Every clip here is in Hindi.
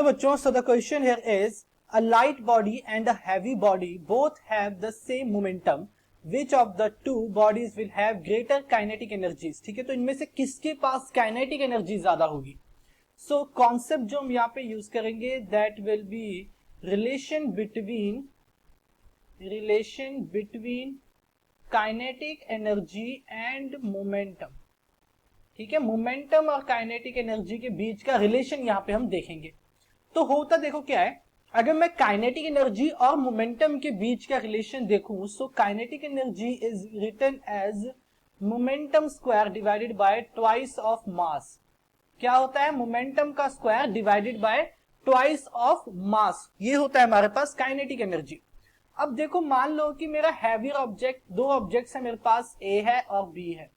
बच्चों, so the question here is a light body and a heavy body both have the same momentum. Which of the two bodies will have greater kinetic energies? ठीक है, तो इनमें से किसके पास काइनेटिक एनर्जी ज्यादा होगी? सो कॉन्सेप्ट जो हम यहाँ पे यूज करेंगे that will be relation between kinetic energy and momentum. ठीक है, मोमेंटम और काइनेटिक एनर्जी के बीच का रिलेशन यहाँ पे हम देखेंगे. तो होता देखो क्या है, अगर मैं काइनेटिक एनर्जी और मोमेंटम के बीच का रिलेशन देखूं, so kinetic energy is written as momentum square divided by twice of mass. क्या होता है? मोमेंटम का square divided by twice of mass. ये होता है हमारे पास काइनेटिक एनर्जी. अब देखो, मान लो कि मेरा हैवी ऑब्जेक्ट, दो ऑब्जेक्ट्स है मेरे पास, ए है और बी है.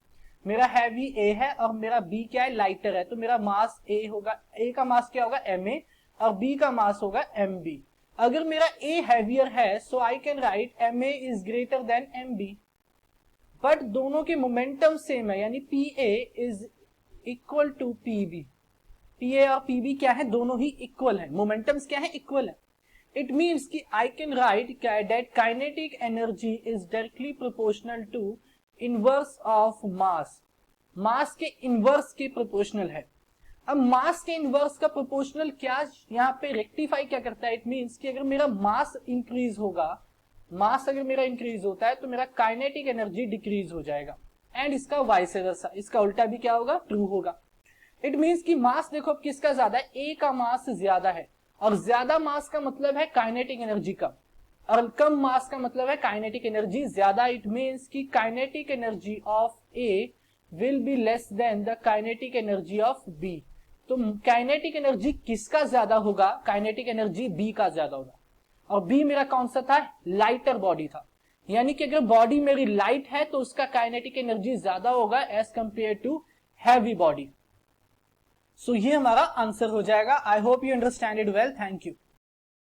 मेरा हैवी ए है और मेरा बी क्या है? लाइटर है. तो मेरा मास ए होगा, ए का मास क्या होगा? एम ए, और बी का मास होगा एम बी. अगर मेरा ए हैवियर है, so I can write m A is greater than m B. But दोनों के मोमेंटम सेम है, यानी p A is equal to p B. P A और पी बी क्या है? दोनों ही इक्वल है. मोमेंटम्स क्या है? इक्वल है. इट मीन्स कि I can write that kinetic energy is directly proportional to inverse of mass. Mass के इनवर्स के प्रोपोर्शनल है. अब मास के इनवर्स का प्रोपोर्शनल क्या यहाँ पे रेक्टिफाई क्या करता है? इट मींस कि अगर मेरा मास इंक्रीज होगा, मास अगर मेरा इंक्रीज होता है तो मेरा काइनेटिक एनर्जी डिक्रीज हो जाएगा. एंड इसका वाइस वर्सा, इसका उल्टा भी क्या होगा? ट्रू होगा. इट मींस कि मास देखो अब किसका ज्यादा है? ए का मास ज्यादा है. और ज्यादा मास का मतलब है काइनेटिक एनर्जी कम, और कम मास का मतलब है काइनेटिक एनर्जी ज्यादा. इट मींस कि kinetic energy of A will be less than the kinetic energy of B. तो काइनेटिक एनर्जी किसका ज्यादा होगा? काइनेटिक एनर्जी बी का ज्यादा होगा. और बी मेरा कौन सा था? लाइटर बॉडी था. यानी कि अगर बॉडी मेरी लाइट है तो उसका काइनेटिक एनर्जी ज्यादा होगा as compare to heavy body. So ये हमारा आंसर हो जाएगा. I hope you understand it well. Thank you.